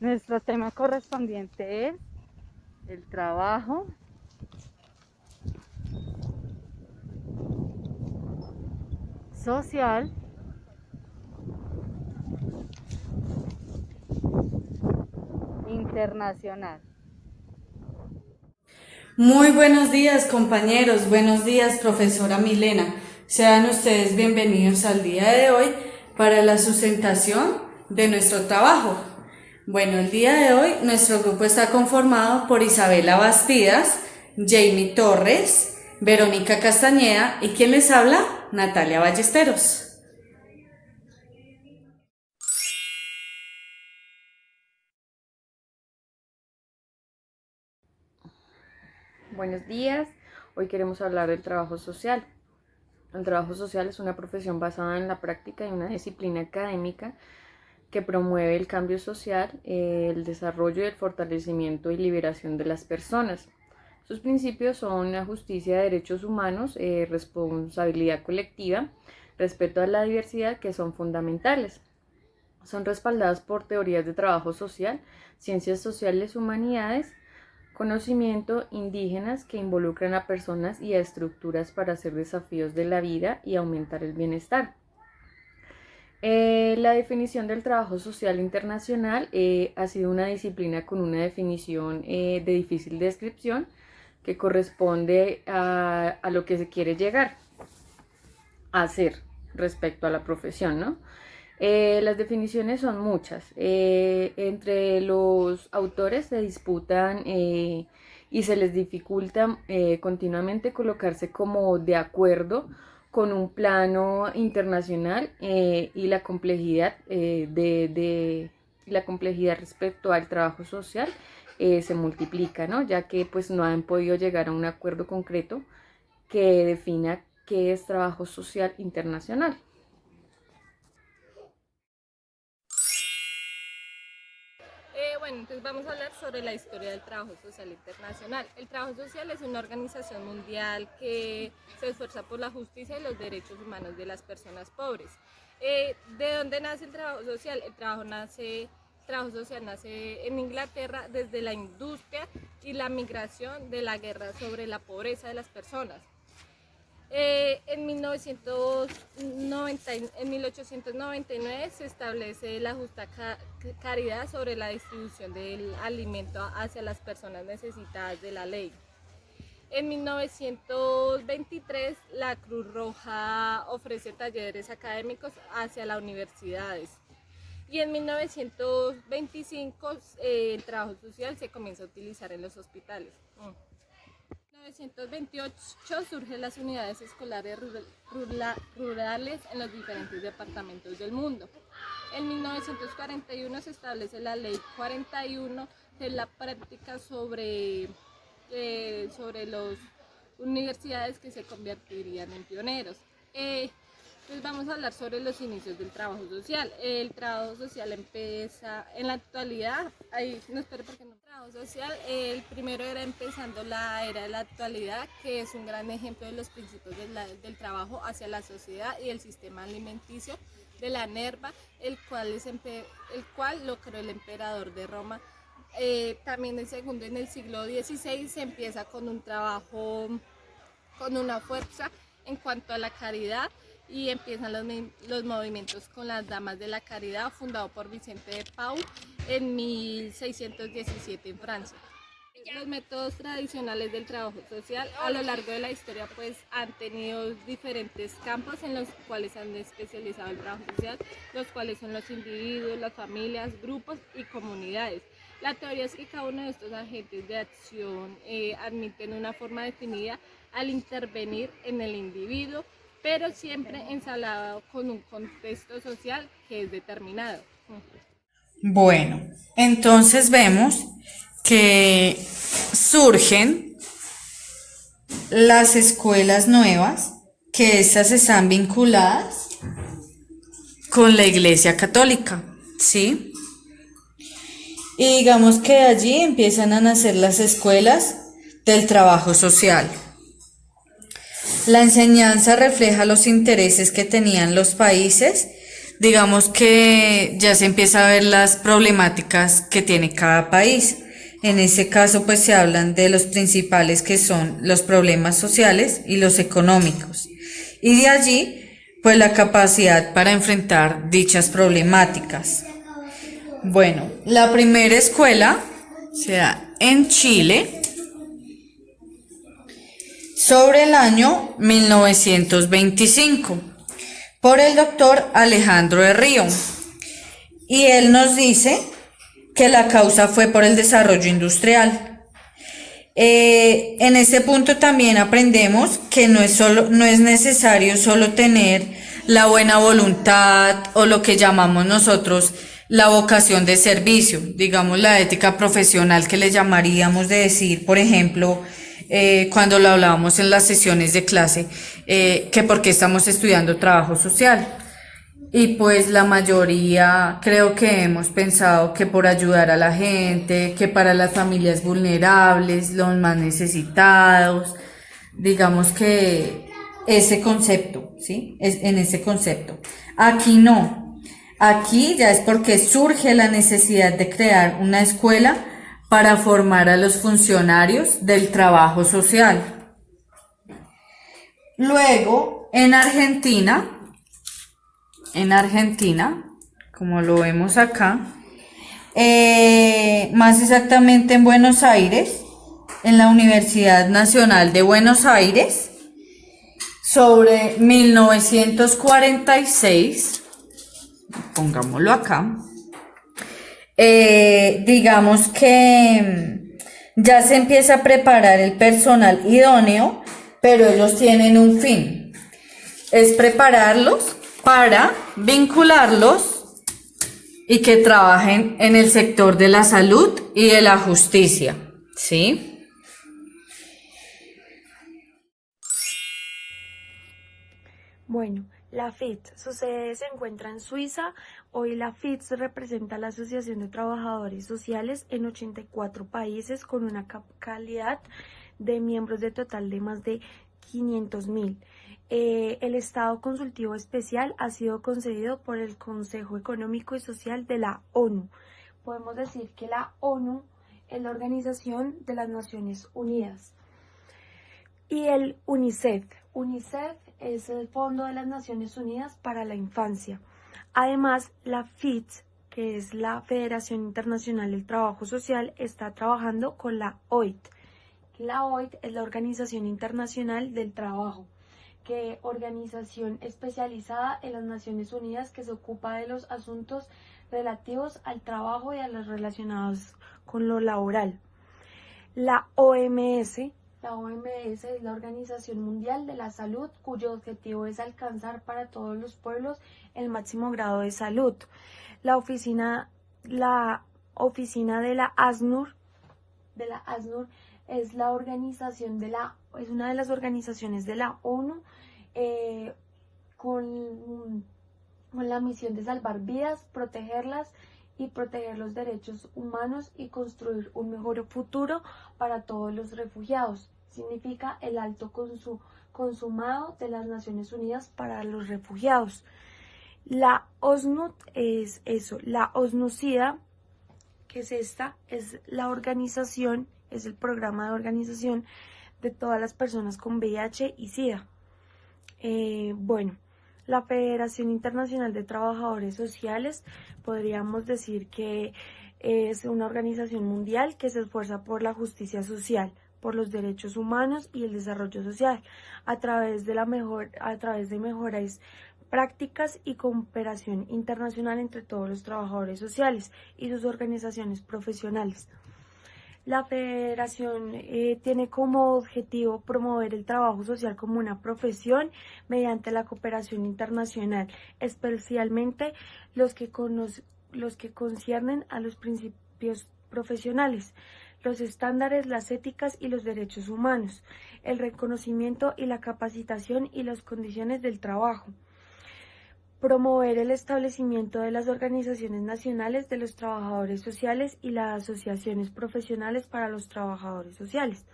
Nuestro tema correspondiente es el trabajo social internacional. Muy buenos días, compañeros, buenos días, profesora Milena. Sean ustedes bienvenidos al día de hoy para la sustentación de nuestro trabajo. Bueno, el día de hoy nuestro grupo está conformado por Isabela Bastidas, Jamie Torres, Verónica Castañeda y ¿quién les habla? Natalia Ballesteros. Buenos días, hoy queremos hablar del trabajo social. El trabajo social es una profesión basada en la práctica y una disciplina académica que promueve el cambio social, el desarrollo y el fortalecimiento y liberación de las personas. Sus principios son la justicia de derechos humanos, responsabilidad colectiva, respeto a la diversidad, que son fundamentales. Son respaldadas por teorías de trabajo social, ciencias sociales, humanidades, conocimiento indígenas que involucran a personas y a estructuras para hacer desafíos de la vida y aumentar el bienestar. La definición del trabajo social internacional ha sido una disciplina con una definición de difícil descripción que corresponde a lo que se quiere llegar a hacer respecto a la profesión, ¿no? Las definiciones son muchas. Entre los autores se disputan y se les dificulta continuamente colocarse como de acuerdo con un plano internacional y la complejidad la complejidad respecto al trabajo social se multiplica, ¿no? Ya que pues no han podido llegar a un acuerdo concreto que defina qué es trabajo social internacional. Bueno, entonces vamos a hablar sobre la historia del trabajo social internacional. El trabajo social es una organización mundial que se esfuerza por la justicia y los derechos humanos de las personas pobres. ¿De dónde nace el trabajo social? El trabajo social nace en Inglaterra desde la industria y la migración de la guerra sobre la pobreza de las personas. En 1899 se establece la justa caridad sobre la distribución del alimento hacia las personas necesitadas de la ley. En 1923 la Cruz Roja ofrece talleres académicos hacia las universidades. Y en 1925 el trabajo social se comienza a utilizar en los hospitales. En 1928 surgen las unidades escolares rurales en los diferentes departamentos del mundo. En 1941 se establece la Ley 41, que es la práctica sobre las universidades que se convertirían en pioneros. Entonces vamos a hablar sobre los inicios del trabajo social. El trabajo social empieza en la actualidad, no espere porque no. El trabajo social, el primero era empezando la era de la actualidad, que es un gran ejemplo de los principios del trabajo hacia la sociedad y el sistema alimenticio de la NERVA, el cual lo creó el emperador de Roma. También el segundo, en el siglo XVI, se empieza con un trabajo, con una fuerza en cuanto a la caridad, y empiezan los movimientos con las Damas de la Caridad, fundado por Vicente de Paul en 1617 en Francia. Los métodos tradicionales del trabajo social a lo largo de la historia pues han tenido diferentes campos en los cuales han especializado el trabajo social, los cuales son los individuos, las familias, grupos y comunidades. La teoría es que cada uno de estos agentes de acción admiten una forma definida al intervenir en el individuo, pero siempre ensalado con un contexto social que es determinado. Bueno, entonces vemos que surgen las escuelas nuevas, que estas están vinculadas con la Iglesia Católica, ¿sí? Y digamos que allí empiezan a nacer las escuelas del trabajo social. La enseñanza refleja los intereses que tenían los países digamos que ya se empieza a ver las problemáticas que tiene cada país. En ese caso, pues se hablan de los principales que son los problemas sociales y los económicos. Y de allí, pues la capacidad para enfrentar dichas problemáticas. Bueno, la primera escuela se da en Chile sobre el año 1925 por el doctor Alejandro de Río. Y él nos dice que la causa fue por el desarrollo industrial. En ese punto también aprendemos que no es necesario solo tener la buena voluntad o lo que llamamos nosotros la vocación de servicio, digamos la ética profesional que le llamaríamos de decir, por ejemplo, cuando lo hablábamos en las sesiones de clase, que por qué estamos estudiando trabajo social. Y pues la mayoría creo que hemos pensado que por ayudar a la gente, que para las familias vulnerables, los más necesitados, digamos que ese concepto, ¿sí? Es en ese concepto. Aquí no. Aquí ya es porque surge la necesidad de crear una escuela para formar a los funcionarios del trabajo social. Luego, en Argentina, como lo vemos acá, más exactamente en Buenos Aires, en la Universidad Nacional de Buenos Aires, sobre 1946, pongámoslo acá, digamos que ya se empieza a preparar el personal idóneo, pero ellos tienen un fin, es prepararlos para vincularlos y que trabajen en el sector de la salud y de la justicia, ¿sí? Bueno, la FIT, su sede se encuentra en Suiza. Hoy la FIT representa a la Asociación de Trabajadores Sociales en 84 países con una calidad de miembros de total de más de 500.000. El estado consultivo especial ha sido concedido por el Consejo Económico y Social de la ONU. Podemos decir que la ONU es la Organización de las Naciones Unidas. Y el UNICEF. UNICEF es el Fondo de las Naciones Unidas para la Infancia. Además, la FIT, que es la Federación Internacional del Trabajo Social, está trabajando con la OIT. La OIT es la Organización Internacional del Trabajo, que organización especializada en las Naciones Unidas que se ocupa de los asuntos relativos al trabajo y a los relacionados con lo laboral. La OMS es la Organización Mundial de la Salud, cuyo objetivo es alcanzar para todos los pueblos el máximo grado de salud. La oficina de la ASNUR es la organización es una de las organizaciones de la ONU con la misión de salvar vidas, protegerlas y proteger los derechos humanos y construir un mejor futuro para todos los refugiados. Significa el alto consumado de las Naciones Unidas para los refugiados. La OSNUD es eso, la OSNUCIDA, que es esta, es la organización, es el programa de organización de todas las personas con VIH y SIDA. Bueno, la Federación Internacional de Trabajadores Sociales, podríamos decir que es una organización mundial que se esfuerza por la justicia social, por los derechos humanos y el desarrollo social, a través de mejoras prácticas y cooperación internacional entre todos los trabajadores sociales y sus organizaciones profesionales. La federación tiene como objetivo promover el trabajo social como una profesión mediante la cooperación internacional, especialmente los que conciernen a los principios profesionales, los estándares, las éticas y los derechos humanos, el reconocimiento y la capacitación y las condiciones del trabajo. Promover el establecimiento de las organizaciones nacionales de los trabajadores sociales y las asociaciones profesionales para los trabajadores sociales.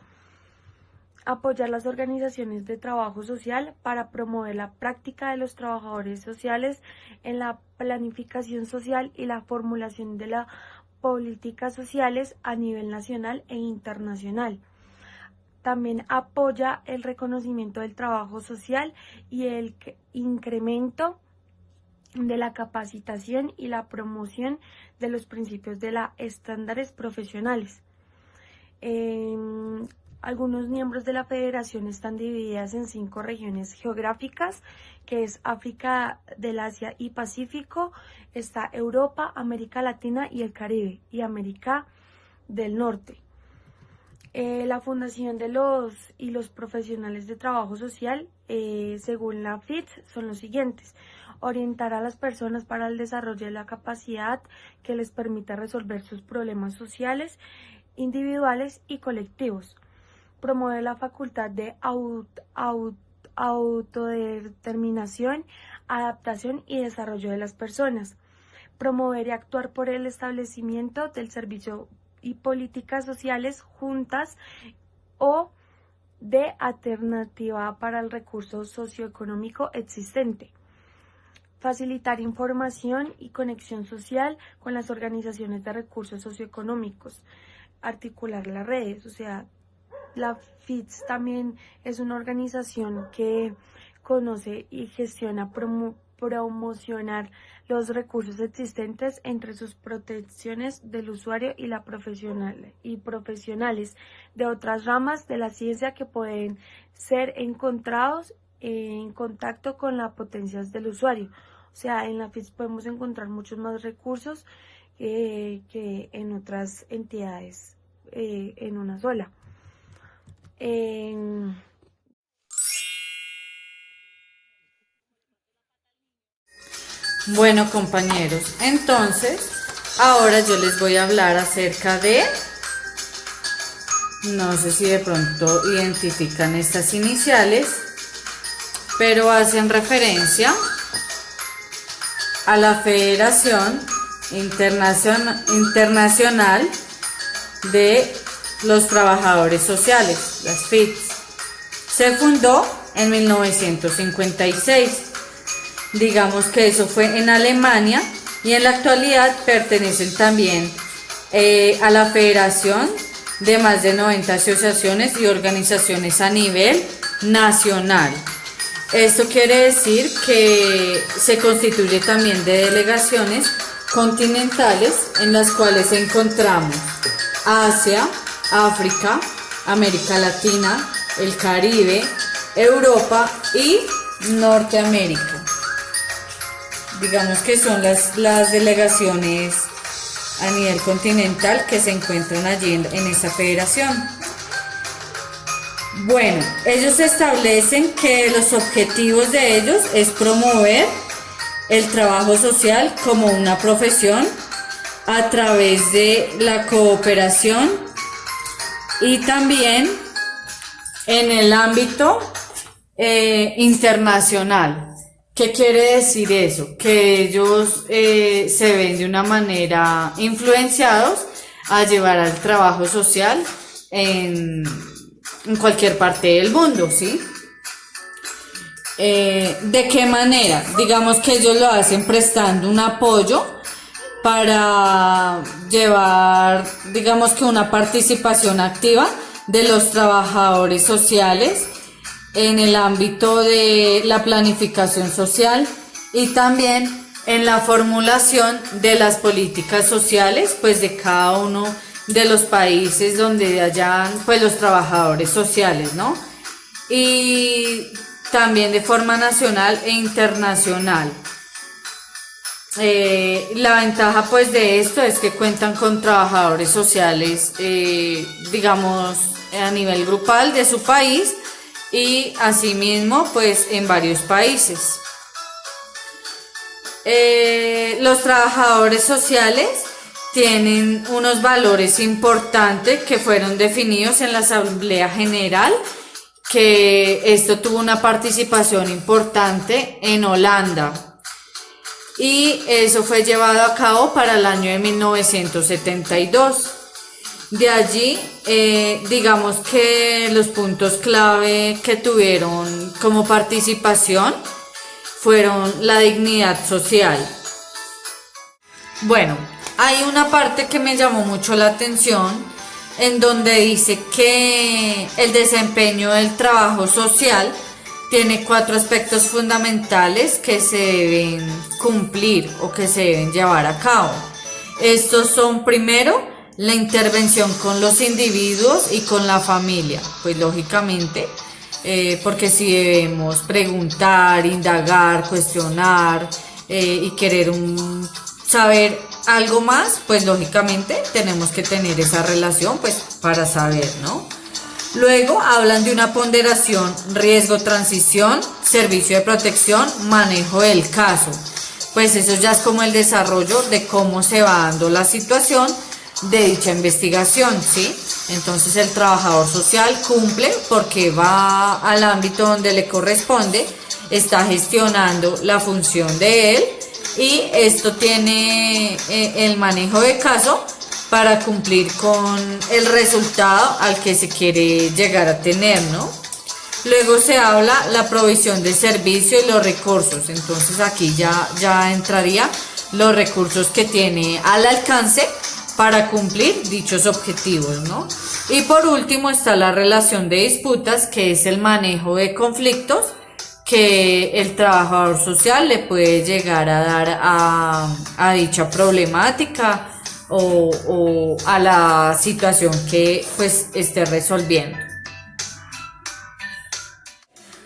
Apoyar las organizaciones de trabajo social para promover la práctica de los trabajadores sociales en la planificación social y la formulación de las políticas sociales a nivel nacional e internacional. También apoya el reconocimiento del trabajo social y el incremento de la capacitación y la promoción de los principios de los estándares profesionales. Algunos miembros de la federación están divididas en 5 regiones geográficas, que es África, del Asia y Pacífico, está Europa, América Latina y el Caribe, y América del Norte. La fundación de los profesionales de trabajo social, según la FITS, son los siguientes: orientar a las personas para el desarrollo de la capacidad que les permita resolver sus problemas sociales, individuales y colectivos, promover la facultad de autodeterminación, adaptación y desarrollo de las personas, promover y actuar por el establecimiento del servicio y políticas sociales juntas o de alternativa para el recurso socioeconómico existente, facilitar información y conexión social con las organizaciones de recursos socioeconómicos, articular las redes. O sea, la FITS también es una organización que conoce y gestiona promocionar los recursos existentes entre sus protecciones del usuario y profesionales de otras ramas de la ciencia que pueden ser encontrados en contacto con las potencias del usuario. O sea, en la FITS podemos encontrar muchos más recursos que en otras entidades en una sola. Bueno, compañeros, entonces ahora yo les voy a hablar acerca de, no sé si de pronto identifican estas iniciales, pero hacen referencia a la Federación Internacional de los Trabajadores Sociales, las FITS. Se fundó en 1956. Digamos que eso fue en Alemania, y en la actualidad pertenecen también a la federación de más de 90 asociaciones y organizaciones a nivel nacional. Esto quiere decir que se constituye también de delegaciones continentales, en las cuales encontramos Asia, África, América Latina, el Caribe, Europa y Norteamérica. Digamos que son las delegaciones a nivel continental que se encuentran allí en esta federación. Bueno, ellos establecen que los objetivos de ellos es promover el trabajo social como una profesión a través de la cooperación y también en el ámbito internacional. ¿Qué quiere decir eso? Que ellos se ven de una manera influenciados a llevar al trabajo social en cualquier parte del mundo, ¿sí? ¿De qué manera? Digamos que ellos lo hacen prestando un apoyo para llevar, digamos que una participación activa de los trabajadores sociales en el ámbito de la planificación social y también en la formulación de las políticas sociales, pues de cada uno de los países donde hayan pues los trabajadores sociales, ¿no? Y también de forma nacional e internacional. La ventaja pues de esto es que cuentan con trabajadores sociales, digamos, a nivel grupal de su país, y asimismo pues en varios países. Los trabajadores sociales tienen unos valores importantes que fueron definidos en la Asamblea General, que esto tuvo una participación importante en Holanda, y eso fue llevado a cabo para el año de 1972. De allí, digamos que los puntos clave que tuvieron como participación fueron la dignidad social. Bueno, hay una parte que me llamó mucho la atención en donde dice que el desempeño del trabajo social tiene 4 aspectos fundamentales que se deben cumplir o que se deben llevar a cabo. Estos son, primero, la intervención con los individuos y con la familia, pues lógicamente, porque si debemos preguntar, indagar, cuestionar y querer saber algo más, pues lógicamente tenemos que tener esa relación pues para saber, ¿no? Luego hablan de una ponderación, riesgo, transición, servicio de protección, manejo del caso. Pues eso ya es como el desarrollo de cómo se va dando la situación de dicha investigación, ¿sí? Entonces el trabajador social cumple porque va al ámbito donde le corresponde, está gestionando la función de él y esto tiene el manejo de caso para cumplir con el resultado al que se quiere llegar a tener, ¿no? Luego se habla la provisión de servicio y los recursos, entonces aquí ya entraría los recursos que tiene al alcance para cumplir dichos objetivos, ¿no? Y por último está la relación de disputas, que es el manejo de conflictos que el trabajador social le puede llegar a dar a dicha problemática o a la situación que pues esté resolviendo.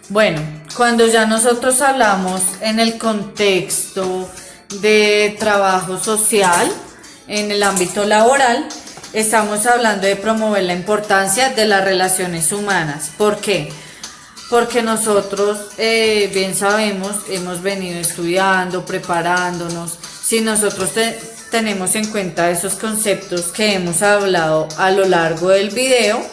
Bueno, cuando ya nosotros hablamos en el contexto de trabajo social, en el ámbito laboral, estamos hablando de promover la importancia de las relaciones humanas. ¿Por qué? Porque nosotros, bien sabemos, hemos venido estudiando, preparándonos. Si nosotros tenemos en cuenta esos conceptos que hemos hablado a lo largo del video,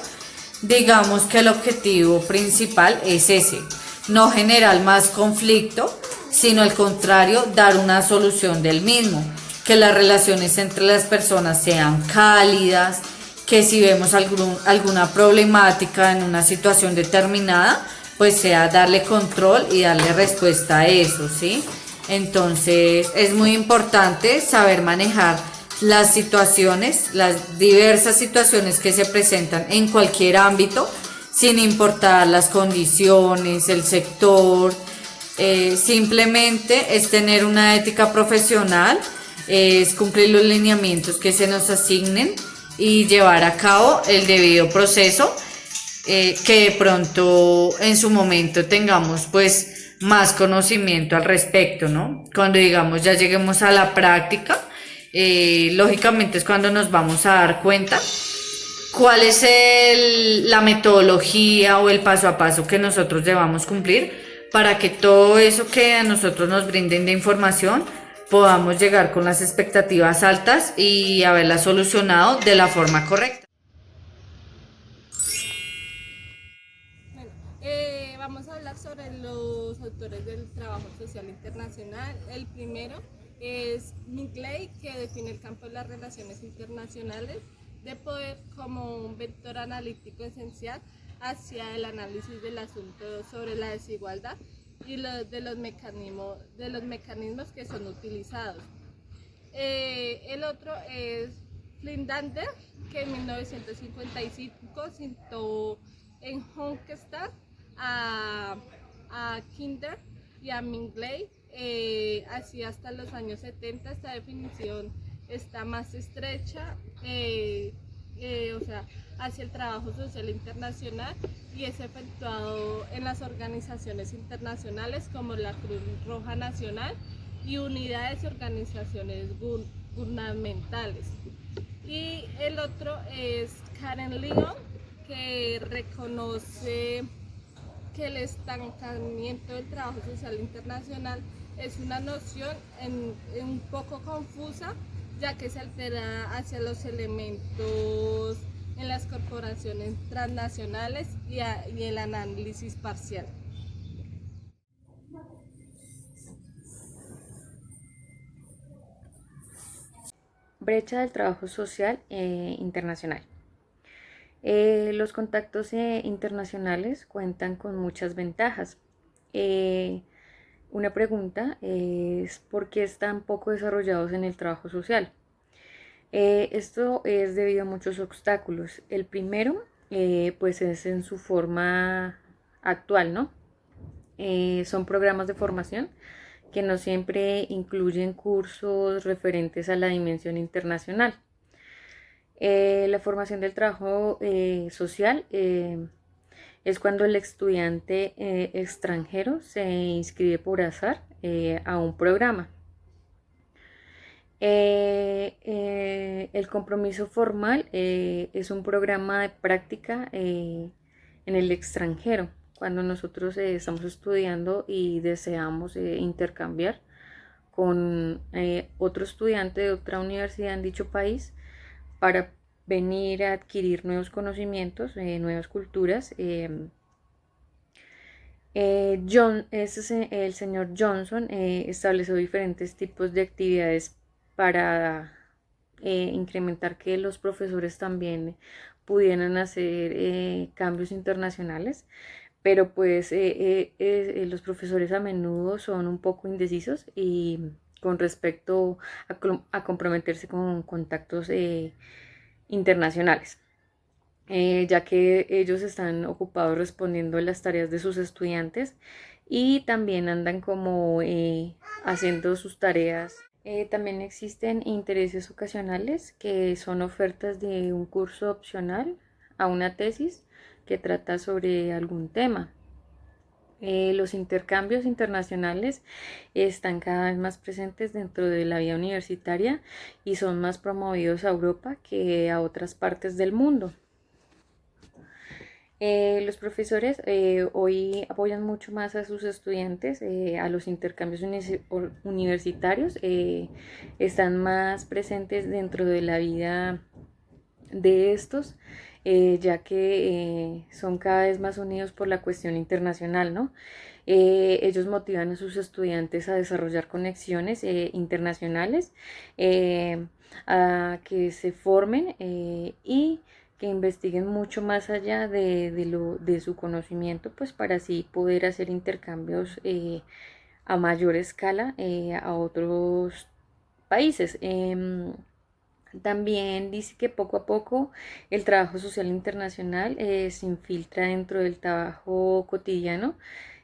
digamos que el objetivo principal es ese, no generar más conflicto, sino al contrario, dar una solución del mismo, que las relaciones entre las personas sean cálidas, que si vemos alguna problemática en una situación determinada, pues sea darle control y darle respuesta a eso, ¿sí? Entonces es muy importante saber manejar las situaciones, las diversas situaciones que se presentan en cualquier ámbito, sin importar las condiciones, el sector, simplemente es tener una ética profesional, es cumplir los lineamientos que se nos asignen y llevar a cabo el debido proceso, que de pronto en su momento tengamos pues más conocimiento al respecto, ¿no? Cuando digamos ya lleguemos a la práctica, lógicamente es cuando nos vamos a dar cuenta cuál es la metodología o el paso a paso que nosotros debamos cumplir para que todo eso que a nosotros nos brinden de información podamos llegar con las expectativas altas y haberla solucionado de la forma correcta. Bueno, vamos a hablar sobre los autores del trabajo social internacional. El primero es Minkley, que define el campo de las relaciones internacionales de poder como un vector analítico esencial hacia el análisis del asunto sobre la desigualdad y de los mecanismos que son utilizados. El otro es Flindander, que en 1955 citó en Honkestad a Kinder y a Minkley. Así hasta los años 70 esta definición está más estrecha, o sea, hacia el trabajo social internacional, y es efectuado en las organizaciones internacionales como la Cruz Roja Nacional y unidades y organizaciones gubernamentales. Y el otro es Karen Lyon, que reconoce que el estancamiento del trabajo social internacional es una noción un poco confusa, ya que se altera hacia los elementos en las corporaciones transnacionales y el análisis parcial. Brecha del trabajo social internacional. Los contactos internacionales cuentan con muchas ventajas. Una pregunta es ¿por qué están poco desarrollados en el trabajo social? Esto es debido a muchos obstáculos. El primero, pues es en su forma actual, ¿no? Son programas de formación que no siempre incluyen cursos referentes a la dimensión internacional. La formación del trabajo social es cuando el estudiante extranjero se inscribe por azar a un programa. El compromiso formal es un programa de práctica en el extranjero, cuando nosotros estamos estudiando y deseamos intercambiar con otro estudiante de otra universidad en dicho país para venir a adquirir nuevos conocimientos, nuevas culturas. El señor Johnson estableció diferentes tipos de actividades para incrementar que los profesores también pudieran hacer cambios internacionales, pero pues los profesores a menudo son un poco indecisos y con respecto a comprometerse con contactos internacionales, ya que ellos están ocupados respondiendo a las tareas de sus estudiantes y también andan como haciendo sus tareas. También existen intereses ocasionales que son ofertas de un curso opcional a una tesis que trata sobre algún tema. Los intercambios internacionales están cada vez más presentes dentro de la vida universitaria y son más promovidos a Europa que a otras partes del mundo. Los profesores hoy apoyan mucho más a sus estudiantes, a los intercambios universitarios, están más presentes dentro de la vida de estos, ya que son cada vez más unidos por la cuestión internacional, ¿no? Ellos motivan a sus estudiantes a desarrollar conexiones internacionales, a que se formen y que investiguen mucho más allá de su conocimiento, pues para así poder hacer intercambios a mayor escala a otros países. También dice que poco a poco el trabajo social internacional se infiltra dentro del trabajo cotidiano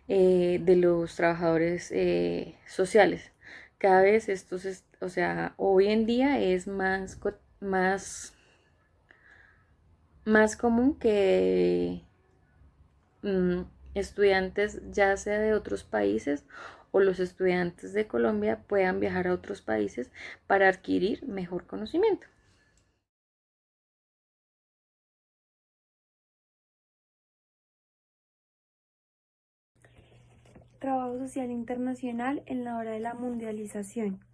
de los trabajadores sociales. Cada vez o sea, hoy en día es más común que estudiantes ya sea de otros países o los estudiantes de Colombia puedan viajar a otros países para adquirir mejor conocimiento. Trabajo social internacional en la hora de la mundialización.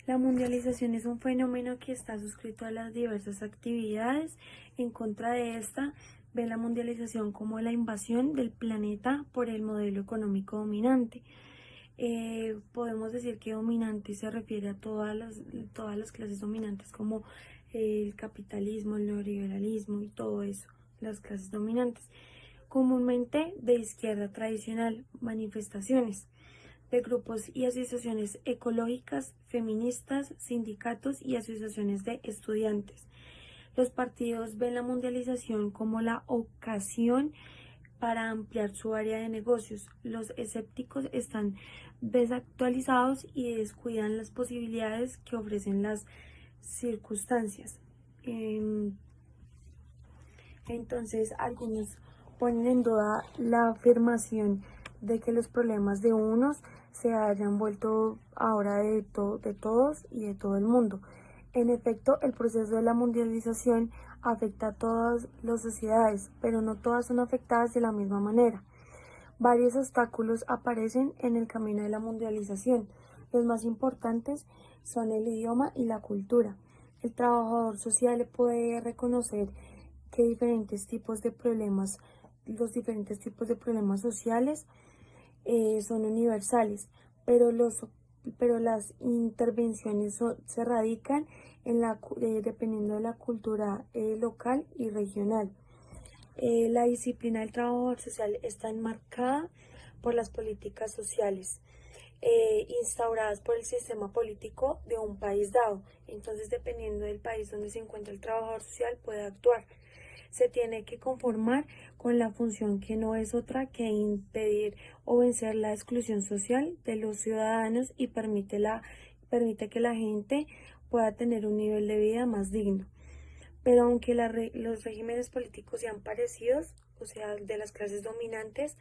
La mundialización es un fenómeno que está suscrito a las diversas actividades. En contra de esta, ve la mundialización como la invasión del planeta por el modelo económico dominante. Podemos decir que dominante se refiere a todas las clases dominantes como el capitalismo, el neoliberalismo y todo eso, las clases dominantes. Comúnmente de izquierda tradicional, manifestaciones de grupos y asociaciones ecológicas, feministas, sindicatos y asociaciones de estudiantes. Los partidos ven la mundialización como la ocasión para ampliar su área de negocios. Los escépticos están desactualizados y descuidan las posibilidades que ofrecen las circunstancias. Entonces, algunos ponen en duda la afirmación de que los problemas de unos se hayan vuelto ahora de todos y de todo el mundo. En efecto, el proceso de la mundialización afecta a todas las sociedades, pero no todas son afectadas de la misma manera. Varios obstáculos aparecen en el camino de la mundialización. Los más importantes son el idioma y la cultura. El trabajador social puede reconocer que los diferentes tipos de problemas sociales son universales, pero los pero las intervenciones se radican dependiendo de la cultura local y regional. La disciplina del trabajador social está enmarcada por las políticas sociales instauradas por el sistema político de un país dado. Entonces, dependiendo del país donde se encuentra el trabajador social, puede actuar. Se tiene que conformar con la función que no es otra que impedir o vencer la exclusión social de los ciudadanos y permite que la gente pueda tener un nivel de vida más digno. Pero aunque los regímenes políticos sean parecidos, o sea, de las clases dominantes,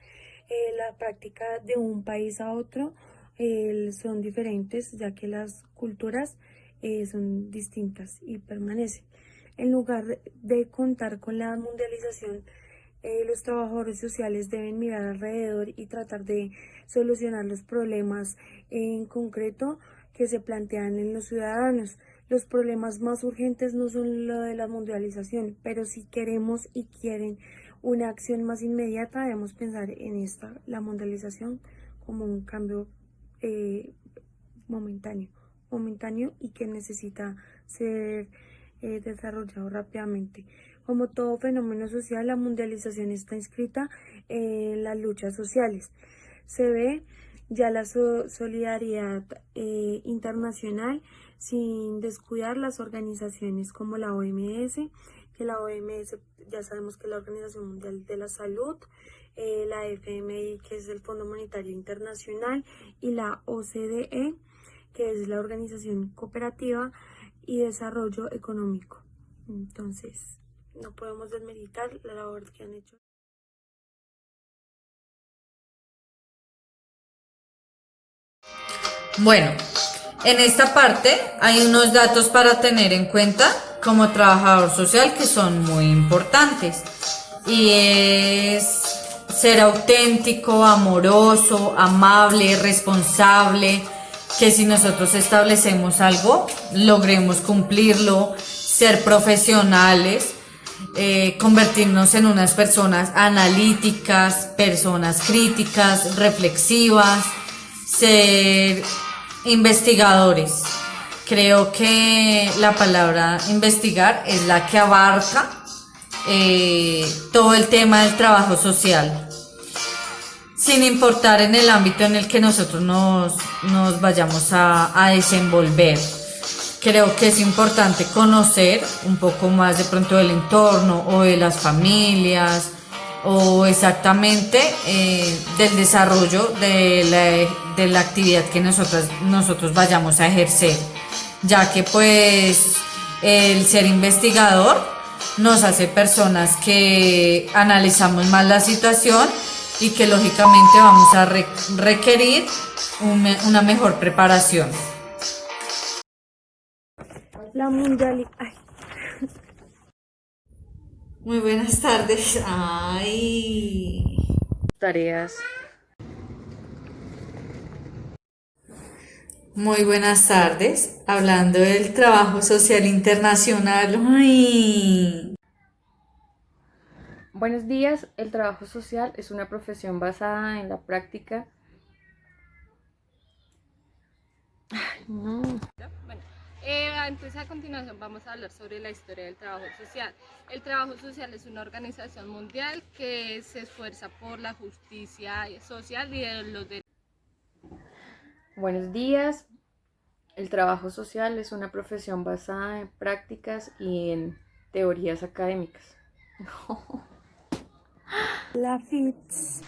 la práctica de un país a otro son diferentes, ya que las culturas son distintas y permanecen. En lugar de contar con la mundialización, los trabajadores sociales deben mirar alrededor y tratar de solucionar los problemas en concreto que se plantean en los ciudadanos. Los problemas más urgentes no son lo de la mundialización, pero si queremos y quieren una acción más inmediata, debemos pensar en la mundialización, como un cambio momentáneo y que necesita ser desarrollado rápidamente. Como todo fenómeno social, la mundialización está inscrita en las luchas sociales. Se ve ya la solidaridad internacional sin descuidar las organizaciones como la OMS, que la OMS ya sabemos que es la Organización Mundial de la Salud, la FMI, que es el Fondo Monetario Internacional, y la OCDE, que es la Organización Cooperativa y Desarrollo Económico. Entonces, no podemos desmeritar la labor que han hecho. Bueno, en esta parte hay unos datos para tener en cuenta como trabajador social que son muy importantes, y es ser auténtico, amoroso, amable, responsable, que si nosotros establecemos algo, logremos cumplirlo, ser profesionales, convertirnos en unas personas analíticas, personas críticas, reflexivas, ser investigadores. Creo que la palabra investigar es la que abarca todo el tema del trabajo social, sin importar en el ámbito en el que nosotros nos vayamos a desenvolver. Creo que es importante conocer un poco más de pronto del entorno o de las familias o exactamente del desarrollo de la actividad que nosotros vayamos a ejercer, ya que pues el ser investigador nos hace personas que analizamos más la situación y que lógicamente vamos a requerir una mejor preparación. La mundialización. Muy buenas tardes. Ay. Tareas. Muy buenas tardes. Hablando del trabajo social internacional. Ay. Buenos días, el trabajo social es una profesión basada en la práctica. Ay, no. Bueno, entonces a continuación vamos a hablar sobre la historia del trabajo social. El trabajo social es una organización mundial que se esfuerza por la justicia social y de los derechos. Buenos días, el trabajo social es una profesión basada en prácticas y en teorías académicas. La FITS